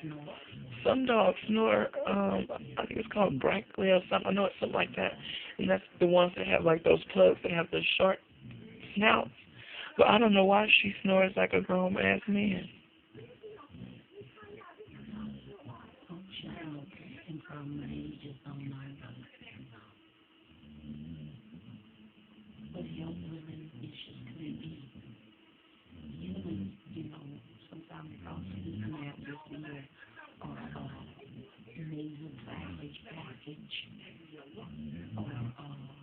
snore. Some dogs snore. I think it's called Brankley or something. I know it's something like that. And that's the ones that have like those plugs that have the short snouts. But I don't know why she snores like a grown ass man. Child and from ages on my but young women, it's just could be human, sometimes because we can have this here or nasal passage blockage or